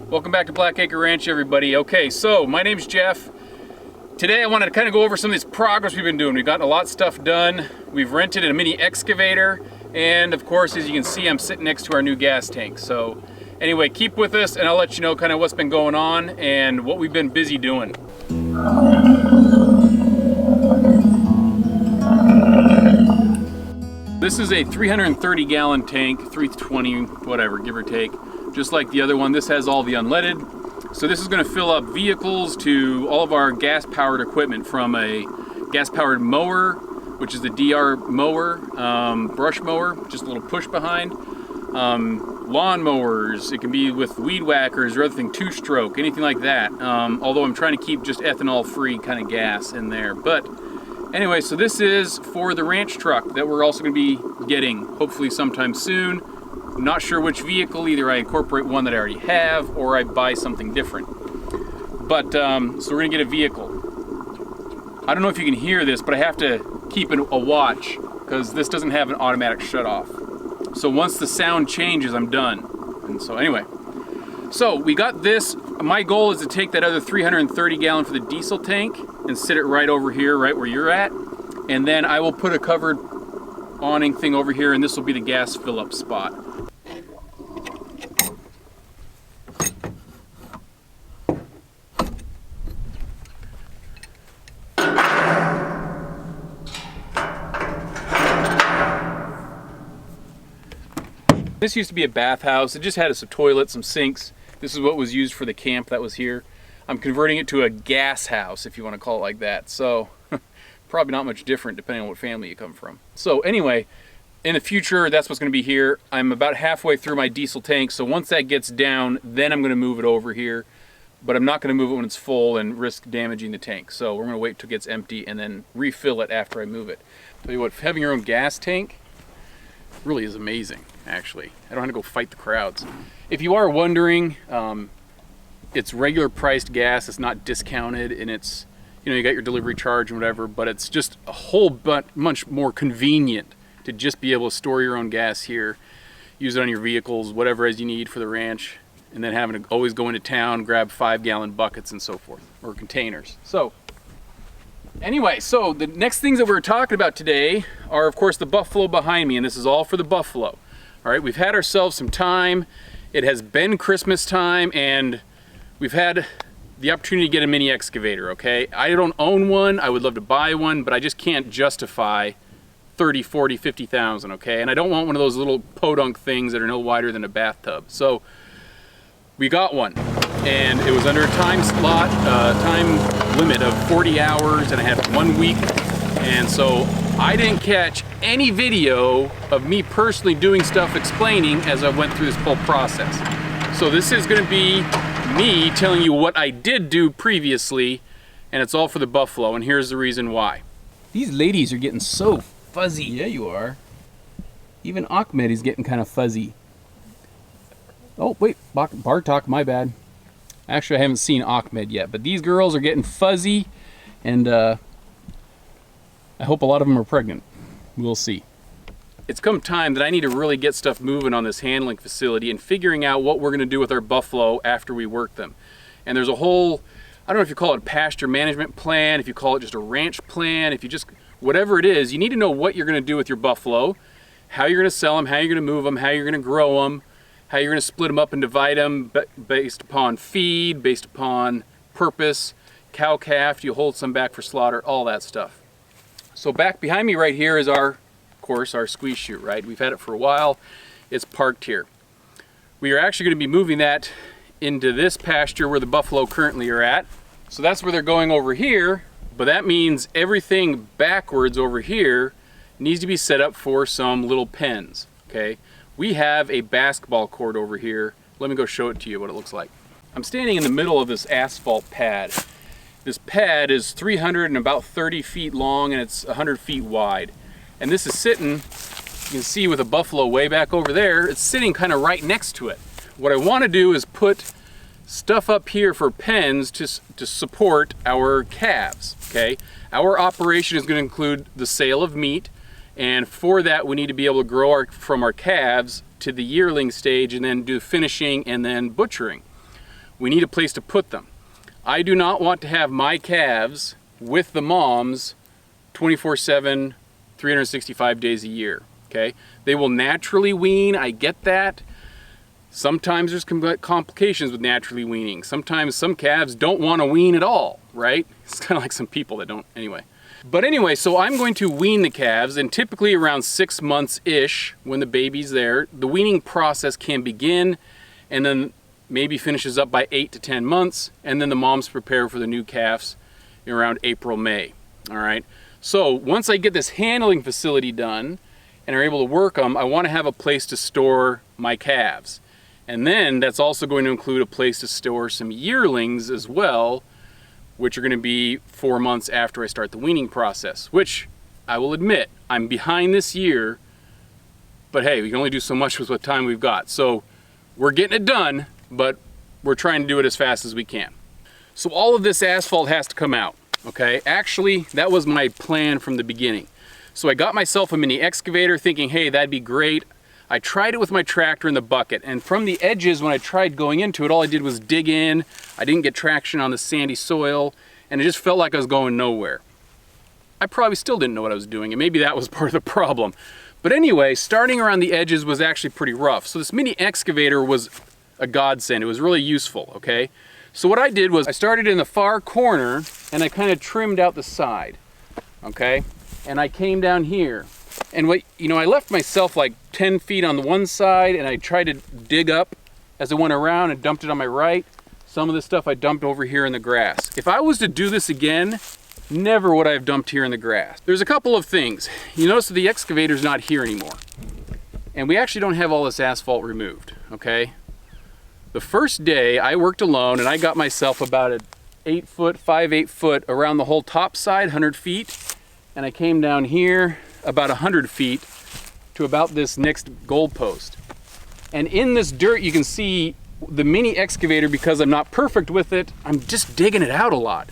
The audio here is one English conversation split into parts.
Welcome back to Blackacre Ranch, everybody. Okay, so my name's Jeff. Today I wanted to kind of go over some of this progress we've been doing. We've gotten a lot of stuff done. We've rented a mini excavator, and of course, as you can see, I'm sitting next to our new gas tank. So anyway, keep with us and I'll let you know kind of what's been going on and what we've been busy doing. This is a 330 gallon tank, 320, whatever, give or take. Just like the other one, this has all the unleaded. So this is going to fill up vehicles to all of our gas-powered equipment, from a gas-powered mower, which is the Deere mower, brush mower, just a little push behind, lawn mowers. It can be with weed whackers or other thing, two-stroke, anything like that. Although I'm trying to keep just ethanol-free kind of gas in there. But anyway, so this is for the ranch truck that we're also going to be getting, hopefully sometime soon. I'm not sure which vehicle. Either I incorporate one that I already have or I buy something different. But so we're gonna get a vehicle. I don't know if you can hear this, but I have to keep a watch because this doesn't have an automatic shut off. So once the sound changes, I'm done. And so anyway, so we got this. My goal is to take that other 330 gallon for the diesel tank and sit it right over here, right where you're at. And then I will put a covered awning thing over here, and this will be the gas fill up spot. This used to be a bathhouse. It just had some toilets, some sinks. This is what was used for the camp that was here. I'm converting it to a gas house, if you want to call it like that. So probably not much different depending on what family you come from. So anyway, in the future, that's what's going to be here. I'm about halfway through my diesel tank, so once that gets down, then I'm going to move it over here. But I'm not going to move it when it's full and risk damaging the tank. So we're going to wait till it gets empty and then refill it after I move it. Tell you what, having your own gas tank really is amazing, actually. I don't have to go fight the crowds. If you are wondering, it's regular priced gas. It's not discounted, and it's, you know, you got your delivery charge and whatever, but it's just a whole much more convenient to just be able to store your own gas here, use it on your vehicles, whatever as you need for the ranch, and then having to always go into town, grab 5-gallon buckets and so forth, or containers. So anyway, so the next things that we're talking about today are, of course, the buffalo behind me, and this is all for the buffalo. All right, we've had ourselves some time. It has been Christmas time, and we've had the opportunity to get a mini excavator, okay? I don't own one. I would love to buy one, but I just can't justify 30, 40, 50,000, okay? And I don't want one of those little podunk things that are no wider than a bathtub. So we got one, and it was under a time slot, time limit of 40 hours, and I had 1 week. And so I didn't catch any video of me personally doing stuff explaining as I went through this whole process. So this is going to be me telling you what I did do previously, and it's all for the buffalo, and here's the reason why. These ladies are getting so fuzzy. Yeah, you are. Even Ahmed is getting kind of fuzzy. Oh, wait, Bartok, my bad. Actually, I haven't seen Ahmed yet, but these girls are getting fuzzy, and I hope a lot of them are pregnant. We'll see. It's come time that I need to really get stuff moving on this handling facility and figuring out what we're going to do with our buffalo after we work them. And there's a whole, I don't know if you call it a pasture management plan, if you call it just a ranch plan, if you just, whatever it is, you need to know what you're going to do with your buffalo, how you're going to sell them, how you're going to move them, how you're going to grow them, how you're going to split them up and divide them based upon feed, based upon purpose, cow, calf, do you hold some back for slaughter, all that stuff. So back behind me right here is our squeeze chute, right? We've had it for a while. It's parked here. We are actually going to be moving that into this pasture where the buffalo currently are at. So that's where they're going over here, but that means everything backwards over here needs to be set up for some little pens, okay? We have a basketball court over here. Let me go show it to you what it looks like. I'm standing in the middle of this asphalt pad. This pad is 300 and about 30 feet long, and it's 100 feet wide. And this is sitting, you can see with a buffalo way back over there, it's sitting kind of right next to it. What I want to do is put stuff up here for pens to support our calves, okay? Our operation is going to include the sale of meat, and for that we need to be able to grow from our calves to the yearling stage and then do finishing and then butchering. we need a place to put them. I do not want to have my calves with the moms 24/7, 365 days a year, okay? They will naturally wean, I get that. Sometimes there's complications with naturally weaning. Sometimes some calves don't want to wean at all, right? It's kind of like some people that don't, anyway. But anyway, so I'm going to wean the calves, and typically around 6 months-ish, when the baby's there, the weaning process can begin, and then maybe finishes up by 8 to 10 months, and then the moms prepare for the new calves around April, May, all right? So once I get this handling facility done, and are able to work them, I want to have a place to store my calves. And then that's also going to include a place to store some yearlings as well, which are going to be 4 months after I start the weaning process, which I will admit, I'm behind this year, but hey, we can only do so much with what time we've got. So we're getting it done, but we're trying to do it as fast as we can. So all of this asphalt has to come out, okay? Actually, that was my plan from the beginning. So I got myself a mini excavator thinking, hey, that'd be great. I tried it with my tractor in the bucket, and from the edges, when I tried going into it, all I did was dig in. I didn't get traction on the sandy soil, and it just felt like I was going nowhere. I probably still didn't know what I was doing, and maybe that was part of the problem. But anyway, starting around the edges was actually pretty rough. So this mini excavator was a godsend. It was really useful, okay? So what I did was I started in the far corner, and I kind of trimmed out the side, okay? And I came down here. And I left myself like 10 feet on the one side, and I tried to dig up as I went around and dumped it on my right. Some of this stuff I dumped over here in the grass. If I was to do this again, never would I have dumped here in the grass. There's a couple of things. You notice that the excavator's not here anymore. And we actually don't have all this asphalt removed, okay? The first day I worked alone, and I got myself about an 8 foot, 5/8 foot around the whole top side, 100 feet. And I came down here about 100 feet to about this next goalpost. And in this dirt, you can see the mini excavator, because I'm not perfect with it, I'm just digging it out a lot.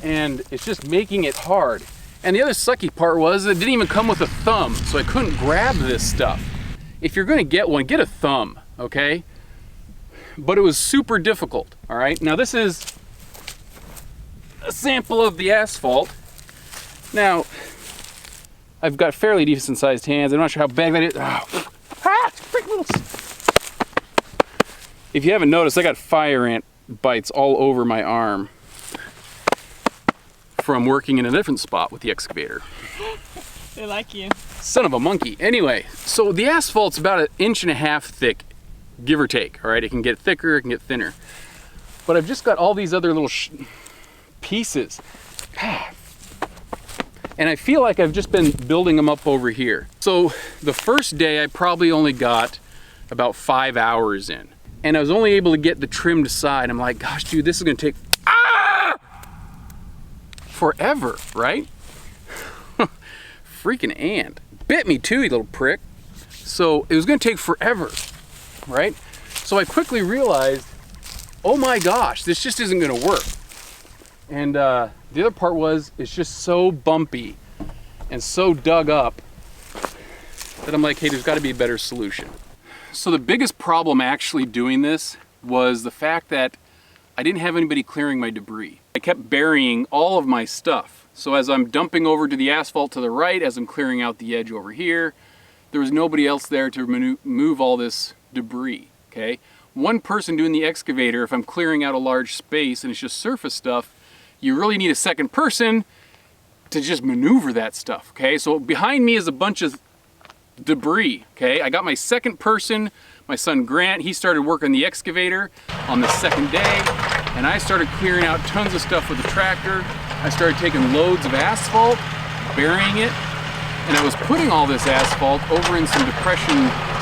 And it's just making it hard. And the other sucky part was it didn't even come with a thumb, so I couldn't grab this stuff. If you're gonna get one, get a thumb, okay? But it was super difficult, all right? Now this is a sample of the asphalt. Now, I've got fairly decent sized hands. I'm not sure how big that is. Oh. Ah, if you haven't noticed, I got fire ant bites all over my arm from working in a different spot with the excavator. They like you. Son of a monkey. Anyway, so the asphalt's about 1.5 inches thick, give or take. All right, it can get thicker, it can get thinner. But I've just got all these other little pieces. And I feel like I've just been building them up over here. So the first day I probably only got about 5 hours in. And I was only able to get the trimmed side. I'm like, gosh, dude, this is gonna take forever, right? Freaking ant. Bit me too, you little prick. So it was gonna take forever, right? So I quickly realized, oh my gosh, this just isn't gonna work. And the other part was, it's just so bumpy and so dug up that I'm like, hey, there's gotta be a better solution. So the biggest problem actually doing this was the fact that I didn't have anybody clearing my debris. I kept burying all of my stuff. So as I'm dumping over to the asphalt to the right, as I'm clearing out the edge over here, there was nobody else there to move all this debris, okay? One person doing the excavator, if I'm clearing out a large space and it's just surface stuff, you really need a second person to just maneuver that stuff, okay? So behind me is a bunch of debris, okay? I got my second person, my son Grant, he started working the excavator on the second day, and I started clearing out tons of stuff with the tractor. I started taking loads of asphalt, burying it, and I was putting all this asphalt over in some depression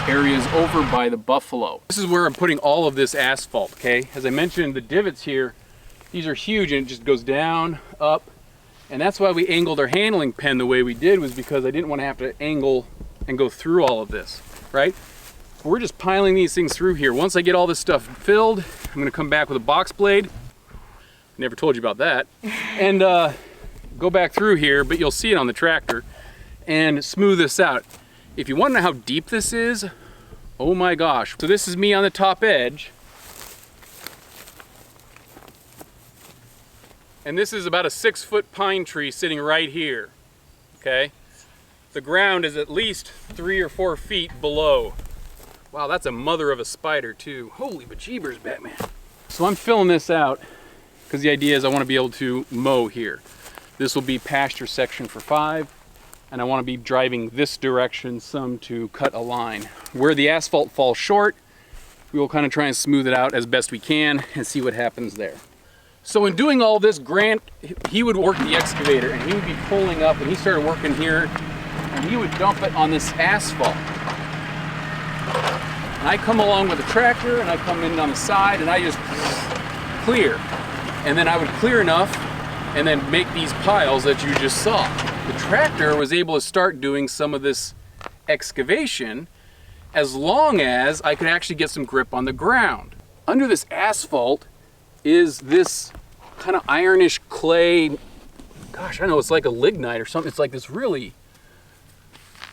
areas over by the buffalo. This is where I'm putting all of this asphalt, okay? As I mentioned, the divots here, these are huge, and it just goes down, up, and that's why we angled our handling pen the way we did, was because I didn't want to have to angle and go through all of this, right? We're just piling these things through here. Once I get all this stuff filled, I'm gonna come back with a box blade. Never told you about that. And go back through here, but you'll see it on the tractor, and smooth this out. If you wanna know how deep this is, oh my gosh. So this is me on the top edge. And this is about a 6-foot pine tree sitting right here, okay? The ground is at least 3 or 4 feet below. Wow, that's a mother of a spider too. Holy bejeebers, Batman. So I'm filling this out because the idea is I want to be able to mow here. This will be pasture section for 5, and I want to be driving this direction some to cut a line. Where the asphalt falls short, we will kind of try and smooth it out as best we can and see what happens there. So in doing all this, Grant, he would work the excavator and he would be pulling up, and he started working here and he would dump it on this asphalt. And I come along with the tractor and I come in on the side and I just clear. And then I would clear enough and then make these piles that you just saw. The tractor was able to start doing some of this excavation as long as I could actually get some grip on the ground. Under this asphalt is this kind of ironish clay, gosh, I know, it's like a lignite or something. It's like this really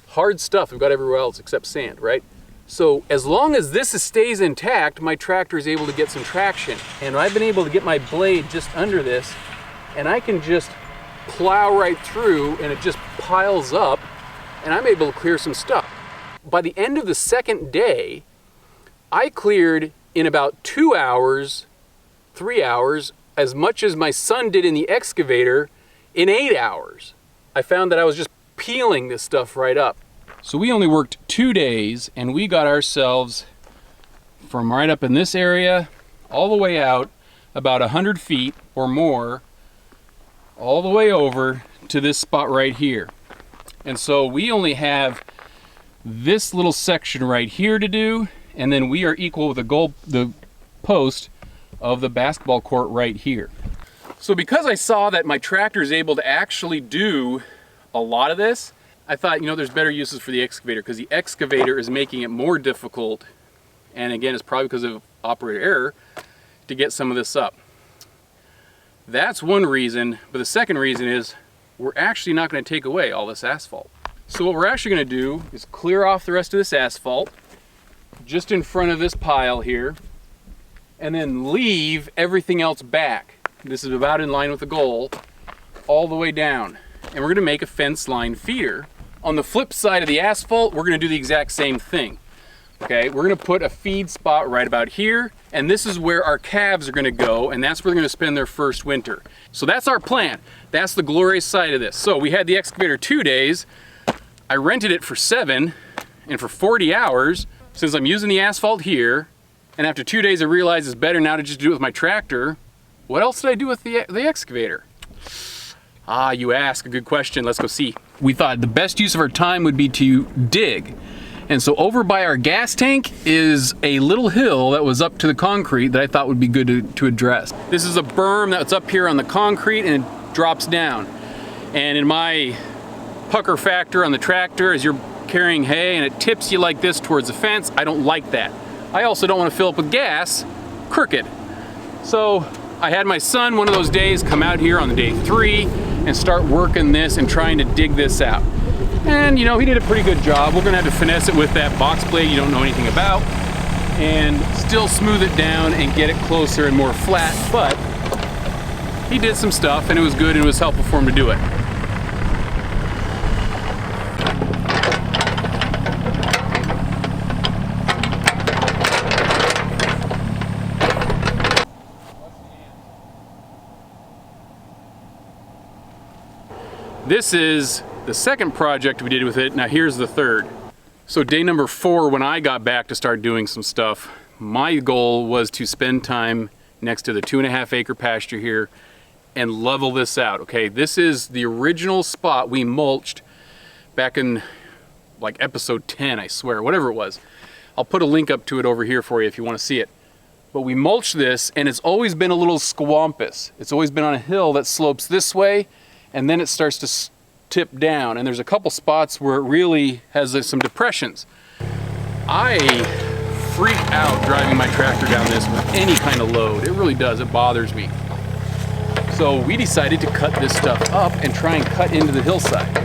hard stuff we've got everywhere else except sand, right? So as long as this stays intact, my tractor is able to get some traction. And I've been able to get my blade just under this, and I can just plow right through and it just piles up, and I'm able to clear some stuff. By the end of the second day, I cleared in about 2 hours, 3 hours, as much as my son did in the excavator in 8 hours. I found that I was just peeling this stuff right up. So we only worked 2 days and we got ourselves from right up in this area all the way out about 100 feet or more, all the way over to this spot right here. And so we only have this little section right here to do, and then we are equal with the post of the basketball court right here. So because I saw that my tractor is able to actually do a lot of this, I thought, you know, there's better uses for the excavator, because the excavator is making it more difficult, and again, it's probably because of operator error, to get some of this up. That's one reason, but the second reason is we're actually not going to take away all this asphalt. So what we're actually going to do is clear off the rest of this asphalt just in front of this pile here, and then leave everything else back. This is about in line with the goal, all the way down. And we're going to make a fence line feeder. On the flip side of the asphalt, we're going to do the exact same thing. Okay, we're going to put a feed spot right about here, and this is where our calves are going to go, and that's where they're going to spend their first winter. So that's our plan. That's the glorious side of this. So we had the excavator 2 days. I rented it for 7, and for 40 hours, since I'm using the asphalt here, and after 2 days I realized it's better now to just do it with my tractor. What else did I do with the excavator? Ah, you ask, a good question. Let's go see. We thought the best use of our time would be to dig. And so over by our gas tank is a little hill that was up to the concrete that I thought would be good to address. This is a berm that's up here on the concrete and it drops down. And in my pucker factor on the tractor, as you're carrying hay and it tips you like this towards the fence, I don't like that. I also don't want to fill up with gas crooked. So I had my son one of those days come out here on the day 3 and start working this and trying to dig this out. And you know, he did a pretty good job. We're gonna have to finesse it with that box blade you don't know anything about and still smooth it down and get it closer and more flat, but he did some stuff and it was good and it was helpful for him to do it. This is the second project we did with it. Now here's the third. So day number 4, when I got back to start doing some stuff, my goal was to spend time next to the 2.5 acre pasture here and level this out. Okay, this is the original spot we mulched back in like episode 10, I swear, whatever it was. I'll put a link up to it over here for you if you want to see it. But we mulched this and it's always been a little squampus. It's always been on a hill that slopes this way, and then it starts to tip down, and there's a couple spots where it really has some depressions. I freak out driving my tractor down this with any kind of load. It really does, it bothers me. So we decided to cut this stuff up and try and cut into the hillside.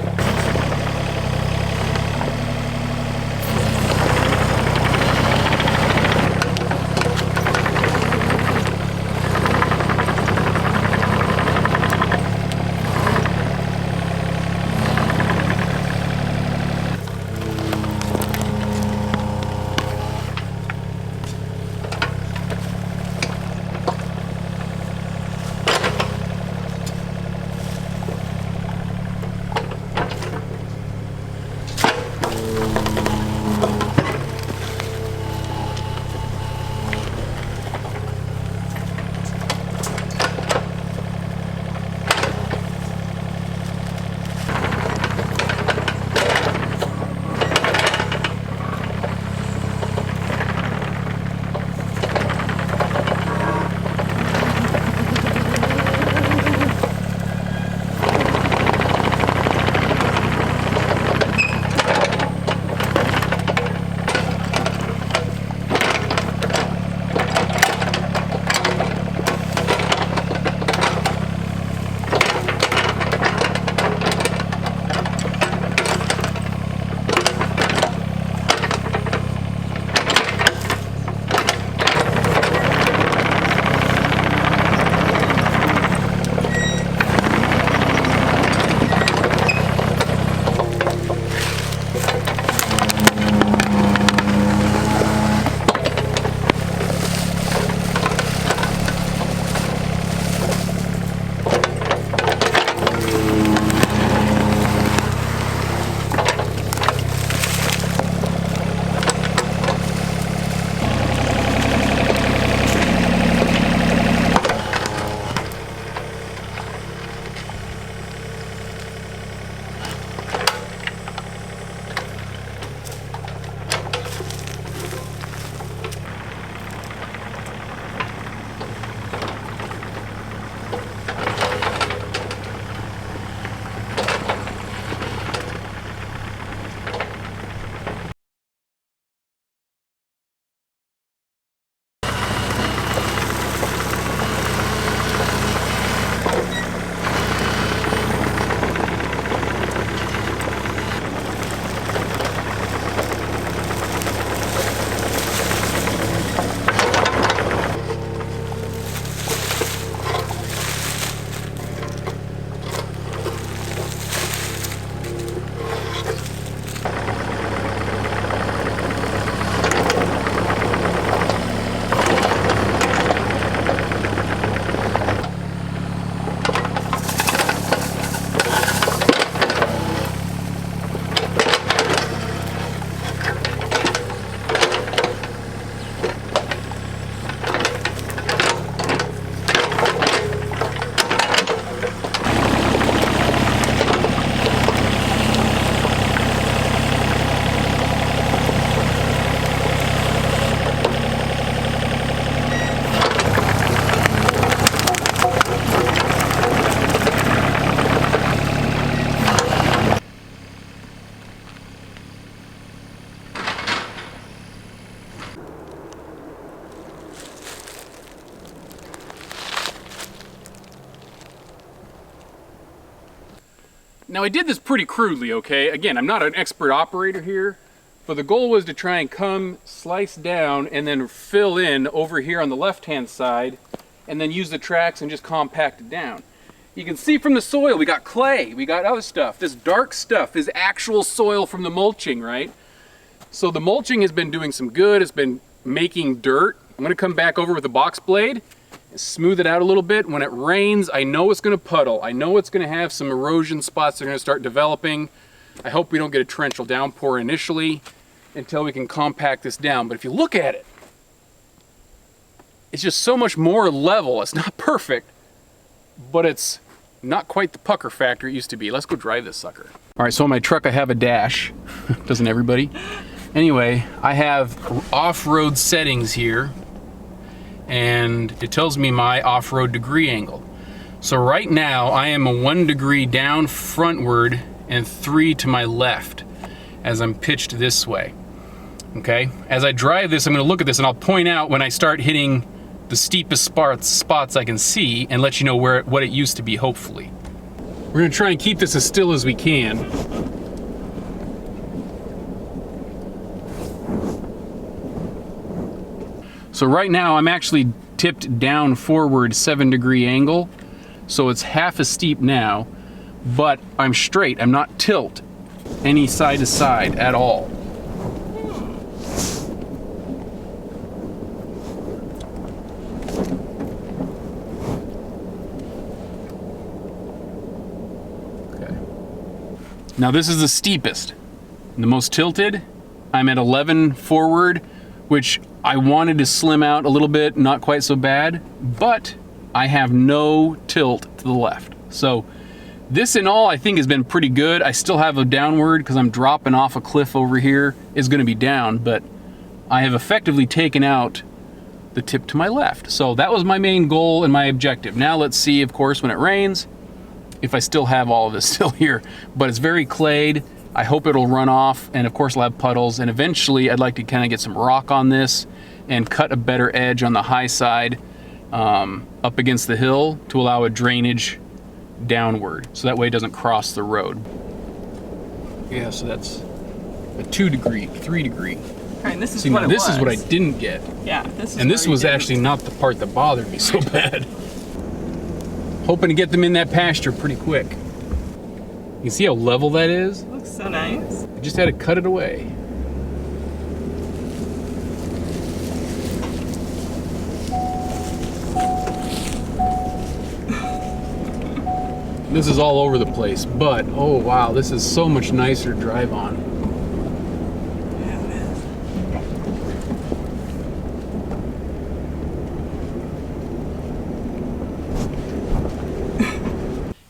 Now I did this pretty crudely, okay? Again, I'm not an expert operator here, but the goal was to try and come, slice down, and then fill in over here on the left-hand side, and then use the tracks and just compact it down. You can see from the soil, we got clay, we got other stuff. This dark stuff is actual soil from the mulching, right? So the mulching has been doing some good, it's been making dirt. I'm gonna come back over with a box blade, smooth it out a little bit. When it rains, I know it's gonna puddle. I know it's gonna have some erosion spots that are gonna start developing. I hope we don't get a torrential downpour initially until we can compact this down. But if you look at it, it's just so much more level. It's not perfect, but it's not quite the pucker factor it used to be. Let's go drive this sucker. All right, so on my truck I have a dash. Doesn't everybody? Anyway, I have off-road settings here, and it tells me my off-road degree angle. So right now I am a 1 degree down frontward and 3 to my left as I'm pitched this way. Okay, as I drive this, I'm going to look at this and I'll point out when I start hitting the steepest spots I can see and let you know what it used to be, hopefully. We're going to try and keep this as still as we can. So right now I'm actually tipped down forward 7 degree angle, so it's half as steep now, but I'm straight. I'm not tilt any side to side at all. Now this is the steepest. The most tilted, I'm at 11 forward, which I wanted to slim out a little bit, not quite so bad, but I have no tilt to the left. So this in all I think has been pretty good. I still have a downward because I'm dropping off a cliff over here. It's gonna be down, but I have effectively taken out the tip to my left. So that was my main goal and my objective. Now let's see, of course, when it rains, if I still have all of this still here, but it's very clayed. I hope it'll run off, and of course I'll have puddles, and eventually I'd like to kind of get some rock on this and cut a better edge on the high side up against the hill to allow a drainage downward, so that way it doesn't cross the road. Yeah, so that's a 2 degree, 3 degree. Right, this is See, what now it this was. is what I didn't get. Yeah, this is. And this was actually not the part that bothered me so bad. Hoping to get them in that pasture pretty quick. You can see how level that is? Looks so nice. I just had to cut it away. This is all over the place, but oh wow, this is so much nicer to drive on.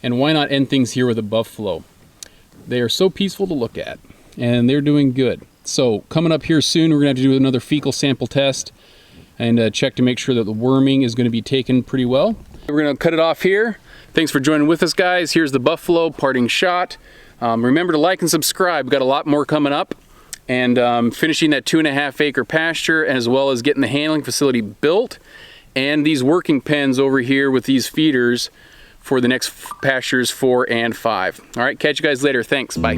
And why not end things here with a buffalo? They are so peaceful to look at, and they're doing good. So coming up here soon, we're gonna have to do another fecal sample test and check to make sure that the worming is gonna be taken pretty well. We're gonna cut it off here. Thanks for joining with us, guys. Here's the buffalo parting shot. Remember to like and subscribe. We've got a lot more coming up, and finishing that 2.5 acre pasture, as well as getting the handling facility built and these working pens over here with these feeders for the next pastures 4 and 5. All right, catch you guys later. Thanks, bye.